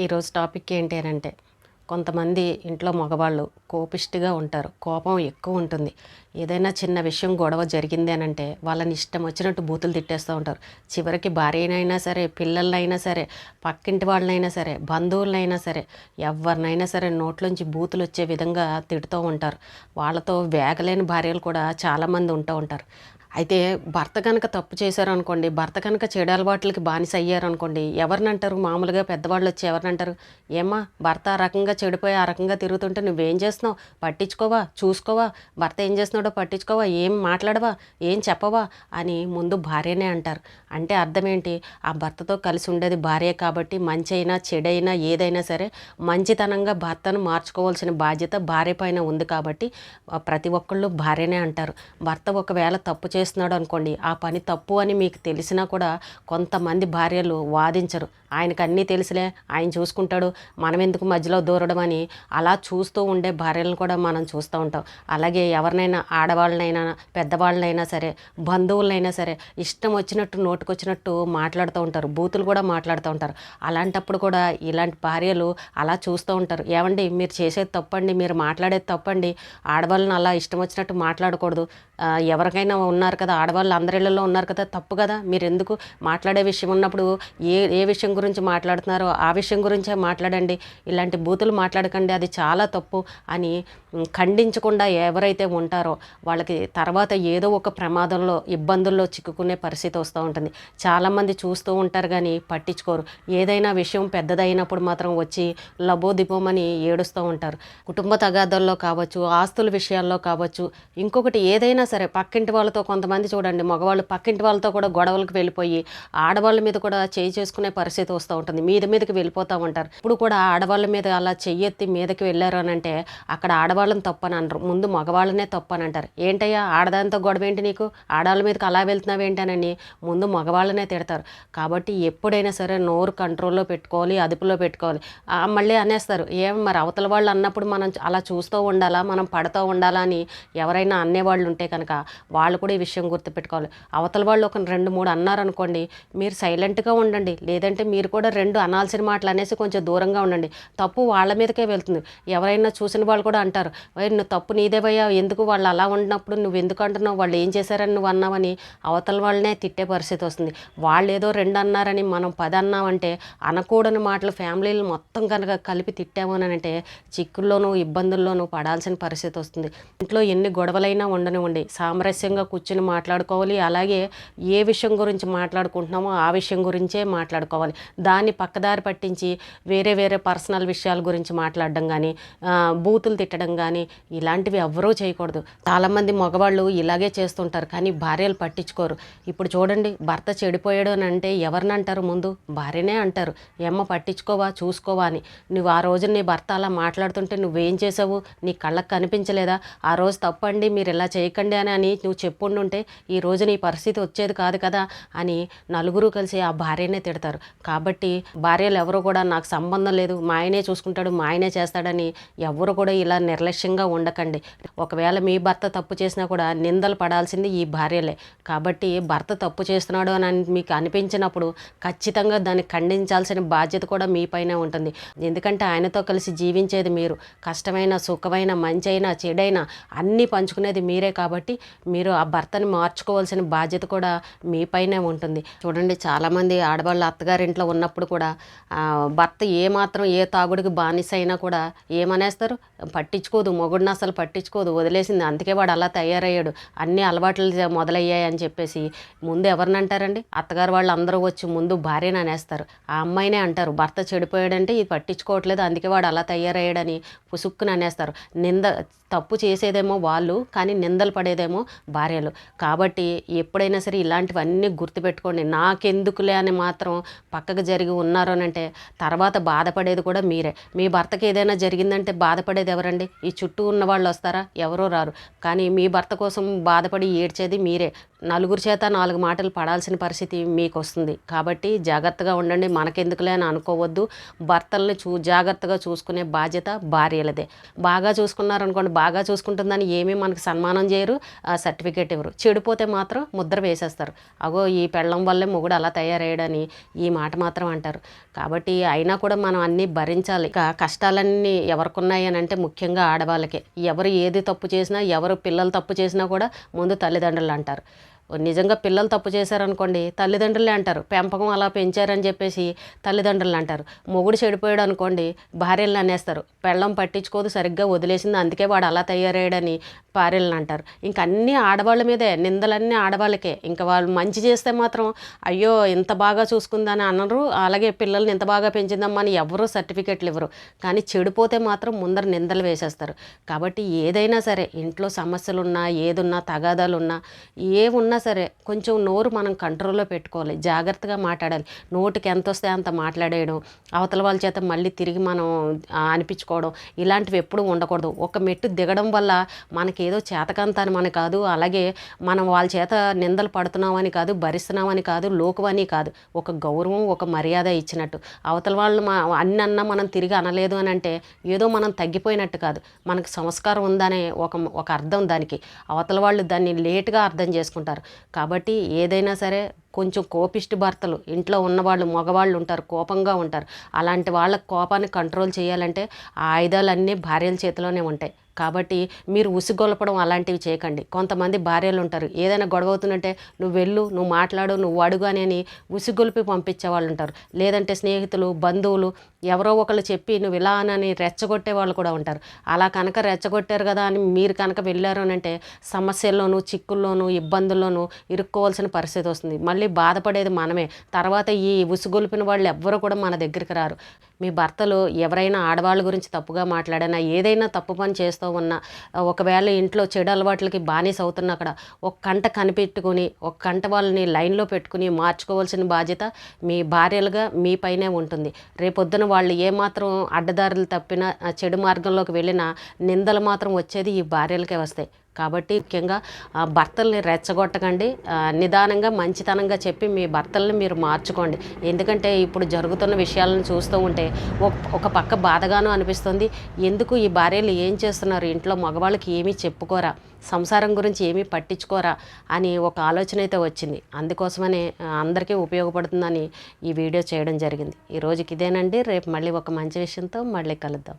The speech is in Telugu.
ఈరోజు టాపిక్ ఏంటి అని అంటే కొంతమంది ఇంట్లో మగవాళ్ళు కోపిష్టిగా ఉంటారు. కోపం ఎక్కువ ఉంటుంది. ఏదైనా చిన్న విషయం గొడవ జరిగింది అని అంటే వాళ్ళని ఇష్టం వచ్చినట్టు బూతులు తిట్టేస్తూ ఉంటారు. చివరికి భార్యనైనా సరే, పిల్లలనైనా సరే, పక్కింటి వాళ్ళనైనా సరే, బంధువులనైనా సరే, ఎవరినైనా సరే నోట్లోంచి బూతులు వచ్చే విధంగా తిడుతూ ఉంటారు. వాళ్ళతో వేగలేని భార్యలు కూడా చాలామంది ఉంటూ ఉంటారు. అయితే భర్త కనుక తప్పు చేశారనుకోండి, భర్త కనుక చెడు అలవాట్లకి బానిస అయ్యారనుకోండి, ఎవరినంటారు? మామూలుగా పెద్దవాళ్ళు వచ్చి ఎవరినంటారు? ఏమ్మా, భర్త ఆ రకంగా చెడిపోయి ఆ రకంగా తిరుగుతుంటే నువ్వేం చేస్తున్నావు? పట్టించుకోవా? చూసుకోవా? భర్త ఏం చేస్తున్నాడో పట్టించుకోవా? ఏం మాట్లాడవా? ఏం చెప్పవా? అని ముందు భార్యనే అంటారు. అంటే అర్థం ఏంటి? ఆ భర్తతో కలిసి ఉండేది భార్య కాబట్టి మంచి అయినా చెడైనా ఏదైనా సరే మంచితనంగా భర్తను మార్చుకోవాల్సిన బాధ్యత భార్య పైన ఉంది కాబట్టి ప్రతి ఒక్కళ్ళు భార్యనే అంటారు. భర్త ఒకవేళ తప్పు చేస్తున్నాడు అనుకోండి, ఆ పని తప్పు అని మీకు తెలిసినా కూడా కొంతమంది భార్యలు వాదించరు. ఆయనకు అన్నీ తెలుసులే, ఆయన చూసుకుంటాడు, మనం ఎందుకు మధ్యలో దూరడం అని అలా చూస్తూ ఉండే భార్యలను కూడా మనం చూస్తూ ఉంటాం. అలాగే ఎవరినైనా ఆడవాళ్ళనైనా పెద్దవాళ్ళనైనా సరే, బంధువులనైనా సరే ఇష్టం వచ్చినట్టు నోటుకొచ్చినట్టు మాట్లాడుతూ ఉంటారు. బూతులు కూడా మాట్లాడుతూ ఉంటారు. అలాంటప్పుడు కూడా ఇలాంటి భార్యలు అలా చూస్తూ ఉంటారు. ఏమండి, మీరు చేసేది తప్పండి, మీరు మాట్లాడేది తప్పండి, ఆడవాళ్ళని అలా ఇష్టం వచ్చినట్టు మాట్లాడకూడదు. ఎవరికైనా ఉన్నారు కదా, ఆడవాళ్ళు అందరిళ్ళలో ఉన్నారు కదా, తప్పు కదా, మీరు ఎందుకు మాట్లాడే విషయం ఉన్నప్పుడు ఏ ఏ విషయం గురించి మాట్లాడుతున్నారో ఆ విషయం గురించే మాట్లాడండి, ఇలాంటి బూతులు మాట్లాడకండి, అది చాలా తప్పు అని ఖండించకుండా ఎవరైతే ఉంటారో వాళ్ళకి తర్వాత ఏదో ఒక ప్రమాదంలో ఇబ్బందుల్లో చిక్కుకునే పరిస్థితి వస్తూ ఉంటుంది. చాలామంది చూస్తూ ఉంటారు కానీ పట్టించుకోరు. ఏదైనా విషయం పెద్దదైనప్పుడు మాత్రం వచ్చి లబోదిపోమని ఏడుస్తూ ఉంటారు. కుటుంబ తగాదాల్లో కావచ్చు, ఆస్తుల విషయాల్లో కావచ్చు, ఇంకొకటి ఏదైనా సరే పక్కింటి వాళ్ళతో కొంతమంది చూడండి, మగవాళ్ళు పక్కింటి వాళ్ళతో కూడా గొడవలకు వెళ్ళిపోయి ఆడవాళ్ళ మీద కూడా చేయి చేసుకునే పరిస్థితి వస్తూ ఉంటుంది. మీదకి వెళ్ళిపోతూ ఉంటారు. ఇప్పుడు కూడా ఆడవాళ్ళ మీద అలా చెయ్యెత్తి మీదకి వెళ్ళారు అని అంటే అక్కడ ఆడవాళ్ళని తప్పని అనరు, ముందు మగవాళ్ళనే తప్పని అంటారు. ఏంటయ్యా ఆడదానితో గొడవ ఏంటి నీకు, ఆడవాళ్ళ మీదకి అలా వెళ్తున్నావు ఏంటనని ముందు మగవాళ్ళనే తిడతారు. కాబట్టి ఎప్పుడైనా సరే నోరు కంట్రోల్లో పెట్టుకోవాలి, అదుపులో పెట్టుకోవాలి. మళ్ళీ అనేస్తారు, ఏం మరి అవతల వాళ్ళు అన్నప్పుడు మనం అలా చూస్తూ ఉండాలా, మనం పడుతూ ఉండాలా అని ఎవరైనా అనేవాళ్ళు ఉంటే కనుక వాళ్ళు కూడా ఈ విషయం గుర్తుపెట్టుకోవాలి. అవతల వాళ్ళు ఒక 2-3 అన్నారనుకోండి, మీరు సైలెంట్గా ఉండండి. లేదంటే మీరు కూడా 2 అనాల్సిన మాటలు అనేసి కొంచెం దూరంగా ఉండండి. తప్పు వాళ్ళ మీదకే వెళ్తుంది. ఎవరైనా చూసిన వాళ్ళు కూడా అంటారు, నువ్వు తప్పు నీదేవయ్యా, ఎందుకు వాళ్ళు అలా ఉన్నప్పుడు నువ్వు ఎందుకు అంటున్నావు, వాళ్ళు ఏం చేశారని నువ్వు అన్నావని అవతల వాళ్ళనే తిట్టే పరిస్థితి వస్తుంది. వాళ్ళు ఏదో 2 అన్నారని మనం 10 అన్నామంటే అనకూడని మాటలు ఫ్యామిలీలు మొత్తం కనుక కలిపి తిట్టాము అని అంటే చిక్కుల్లోనూ ఇబ్బందుల్లోనూ పడాల్సిన పరిస్థితి వస్తుంది. ఇంట్లో ఎన్ని గొడవలైనా ఉండనివ్వండి, సామరస్యంగా కూర్చుని మాట్లాడుకోవాలి. అలాగే ఏ విషయం గురించి మాట్లాడుకుంటున్నామో ఆ విషయం గురించే మాట్లాడుకోవాలి. దాన్ని పక్కదారి పట్టించి వేరే వేరే పర్సనల్ విషయాల గురించి మాట్లాడడం కానీ, బూతులు తిట్టడం కానీ ఇలాంటివి ఎవ్వరూ చేయకూడదు. చాలామంది మగవాళ్ళు ఇలాగే చేస్తుంటారు కానీ భార్యలు పట్టించుకోరు. ఇప్పుడు చూడండి, భర్త చెడిపోయాడు అని అంటే ఎవరిని అంటారు? ముందు భార్యనే అంటారు. ఏమ్మ పట్టించుకోవా, చూసుకోవా అని. నువ్వు ఆ రోజు నీ భర్త అలా మాట్లాడుతుంటే నువ్వేం చేసావు, నీ కళ్ళకు కనిపించలేదా? ఆ రోజు తప్పండి, మీరు ఇలా చేయకండి అని నువ్వు చెప్పుండుంటే ఈ రోజు నీ పరిస్థితి వచ్చేది కాదు కదా అని నలుగురు కలిసి ఆ భార్యనే తిడతారు. కాబట్టి భార్యలు ఎవరు కూడా నాకు సంబంధం లేదు, మా ఆయనే చూసుకుంటాడు, మా ఆయనే చేస్తాడని ఎవరు కూడా ఇలా నిర్లక్ష్యంగా ఉండకండి. ఒకవేళ మీ భర్త తప్పు చేసినా కూడా నిందలు పడాల్సింది ఈ భార్యలే. కాబట్టి భర్త తప్పు చేస్తున్నాడు అని మీకు అనిపించినప్పుడు ఖచ్చితంగా దాన్ని ఖండించాల్సిన బాధ్యత కూడా మీ పైనే ఉంటుంది. ఎందుకంటే ఆయనతో కలిసి జీవించేది మీరు. కష్టమైన, సుఖమైన, మంచి అయినా చెడైనా అన్నీ పంచుకునేది మీరే. కాబట్టి మీరు ఆ భర్తని మార్చుకోవాల్సిన బాధ్యత కూడా మీ పైనే ఉంటుంది. చూడండి, చాలామంది ఆడవాళ్ళు అత్తగారింట్లో ఉన్నప్పుడు కూడా భర్త ఏమాత్రం ఏ తాగుడికి బానిస అయినా కూడా ఏమనేస్తారు, పట్టించుకోదు, మొగుడిని అసలు పట్టించుకోదు, వదిలేసింది, అందుకే వాడు అలా తయారయ్యాడు, అన్ని అలవాట్లు మొదలయ్యాయి అని చెప్పేసి ముందు ఎవరిని అంటారండి? అత్తగారు వాళ్ళు అందరూ వచ్చి ముందు భార్యని అనేస్తారు. ఆ అమ్మాయినే అంటారు, భర్త చెడిపోయాడంటే ఇది పట్టించుకోవట్లేదు, అందుకే వాడు అలా తయారయ్యాడని పుసుక్కుని అనేస్తారు. తప్పు చేసేదేమో వాళ్ళు, కానీ నిందలు పడేదేమో భార్యలు. కాబట్టి ఎప్పుడైనా సరే ఇలాంటివన్నీ గుర్తుపెట్టుకోండి. నాకెందుకులే అని మాత్రం పక్కకు జరిగి ఉన్నారు అని అంటే తర్వాత బాధపడేది కూడా మీరే. మీ భర్తకి ఏదైనా జరిగిందంటే బాధపడేది ఎవరండి? ఈ చుట్టూ ఉన్న వాళ్ళు వస్తారా? ఎవరో రారు. కానీ మీ భర్త కోసం బాధపడి ఏడ్చేది మీరే. నలుగురి చేత 4 మాటలు పడాల్సిన పరిస్థితి మీకు వస్తుంది. కాబట్టి జాగ్రత్తగా ఉండండి. మనకెందుకులే అని అనుకోవద్దు. భర్తల్ని జాగ్రత్తగా చూసుకునే బాధ్యత భార్యలదే. బాగా చూసుకున్నారనుకోండి, బాగా చూసుకుంటుందని ఏమీ మనకు సన్మానం చేయరు, సర్టిఫికేట్ ఇవ్వరు. చెడిపోతే మాత్రం ముద్ర వేసేస్తారు. అగో ఈ పెళ్ళం వల్లే మొగుడు అలా తయారయ్యాడని ఈ మాట మాత్రం అంటారు. కాబట్టి అయినా కూడా మనం అన్నీ భరించాలి. కష్టాలన్నీ ఎవరికున్నాయి అని అంటే ముఖ్యంగా ఆడవాళ్ళకే. ఎవరు ఏది తప్పు చేసినా, ఎవరు పిల్లలు తప్పు చేసినా కూడా ముందు తల్లిదండ్రులు అంటారు. నిజంగా పిల్లలు తప్పు చేశారనుకోండి, తల్లిదండ్రులే అంటారు. పెంపకం అలా పెంచారని చెప్పేసి తల్లిదండ్రులు అంటారు. మొగుడు చెడిపోయాడు అనుకోండి, భార్యలను అనేస్తారు. పెళ్ళం పట్టించుకోదు, సరిగ్గా వదిలేసింది, అందుకే వాడు అలా తయారయ్యాడని భార్యలను అంటారు. ఇంక అన్నీ ఆడవాళ్ళ మీదే, నిందలన్నీ ఆడవాళ్ళకే. ఇంకా వాళ్ళు మంచి చేస్తే మాత్రం అయ్యో ఇంత బాగా చూసుకుందని అనరు. అలాగే పిల్లల్ని ఇంత బాగా పెంచిందమ్మా అని ఎవరూ సర్టిఫికెట్లు ఇవ్వరు. కానీ చెడిపోతే మాత్రం ముందర నిందలు వేసేస్తారు. కాబట్టి ఏదైనా సరే, ఇంట్లో సమస్యలున్నా, ఏదున్నా, తగాదాలున్నా, ఏమున్నా సరే కొంచెం నోరు మనం కంట్రోల్లో పెట్టుకోవాలి. జాగ్రత్తగా మాట్లాడాలి. నోటికి ఎంత వస్తే అంత మాట్లాడేయడం, అవతల వాళ్ళ చేత మళ్ళీ తిరిగి మనం అనిపించుకోవడం, ఇలాంటివి ఎప్పుడూ ఉండకూడదు. ఒక మెట్టు దిగడం వల్ల మనకేదో చేతకంతాని మన కాదు, అలాగే మనం వాళ్ళ చేత నిందలు పడుతున్నామని కాదు, భరిస్తున్నామని కాదు, లోకువని కాదు. ఒక గౌరవం, ఒక మర్యాద ఇచ్చినట్టు. అవతల వాళ్ళు అన్ని అన్నా మనం తిరిగి అనలేదు అని అంటే ఏదో మనం తగ్గిపోయినట్టు కాదు. మనకు సంస్కారం ఉందనే ఒక అర్థం దానికి. అవతల వాళ్ళు దాన్ని లేటుగా అర్థం చేసుకుంటారు. కాబట్టి ఏదైనా సరే కొంచెం కోపిష్టి భర్తలు ఇంట్లో ఉన్నవాళ్ళు, మగవాళ్ళు ఉంటారు, కోపంగా ఉంటారు. అలాంటి వాళ్ళ కోపాన్ని కంట్రోల్ చేయాలంటే ఆ ఆయుధాలన్నీ భార్యల చేతిలోనే ఉంటాయి. కాబట్టి మీరు ఉసిగొల్పడం అలాంటివి చేయకండి. కొంతమంది భార్యలు ఉంటారు, ఏదైనా గొడవ అవుతుందంటే నువ్వు వెళ్ళు, నువ్వు మాట్లాడు, నువ్వు అడుగు అని ఉసిగొల్పి పంపించే వాళ్ళు ఉంటారు. లేదంటే స్నేహితులు, బంధువులు ఎవరో ఒకళ్ళు చెప్పి నువ్వు ఇలా అని రెచ్చగొట్టే వాళ్ళు కూడా ఉంటారు. అలా కనుక రెచ్చగొట్టారు కదా అని మీరు కనుక వెళ్ళారు అని అంటే సమస్యల్లోనూ, చిక్కుల్లోనూ, ఇబ్బందుల్లోనూ ఇరుక్కోవాల్సిన పరిస్థితి వస్తుంది. మళ్ళీ బాధపడేది మనమే. తర్వాత ఈ ఉసిగొల్పిన వాళ్ళు ఎవ్వరూ కూడా మన దగ్గరికి రారు. మీ భర్తలు ఎవరైనా ఆడవాళ్ళ గురించి తప్పుగా మాట్లాడినా, ఏదైనా తప్పు పని చేస్తూ ఉన్నా, ఒకవేళ ఇంట్లో చెడు అలవాట్లకి బానిస అవుతున్నా అక్కడ ఒక కంట కనిపెట్టుకుని, ఒక కంట వాళ్ళని లైన్లో పెట్టుకుని మార్చుకోవాల్సిన బాధ్యత మీ భార్యలుగా మీ పైనే ఉంటుంది. రేపొద్దున వాళ్ళు ఏమాత్రం అడ్డదారులు తప్పినా, చెడు మార్గంలోకి వెళ్ళినా నిందలు మాత్రం వచ్చేది ఈ భార్యలకే వస్తాయి. కాబట్టి ముఖ్యంగా భర్తల్ని రెచ్చగొట్టకండి. నిదానంగా మంచితనంగా చెప్పి మీ భర్తల్ని మీరు మార్చుకోండి. ఎందుకంటే ఇప్పుడు జరుగుతున్న విషయాలను చూస్తూ ఉంటే ఒక పక్క బాధగానూ అనిపిస్తుంది. ఎందుకు ఈ భార్యలు ఏం చేస్తున్నారు, ఇంట్లో మగవాళ్ళకి ఏమీ చెప్పుకోరా, సంసారం గురించి ఏమీ పట్టించుకోరా అని ఒక ఆలోచన అయితే వచ్చింది. అందుకోసమనే అందరికీ ఉపయోగపడుతుందని ఈ వీడియో చేయడం జరిగింది. ఈ రోజుకి ఇదేనండి. రేపు మళ్ళీ ఒక మంచి విషయంతో మళ్ళీ కలుద్దాం.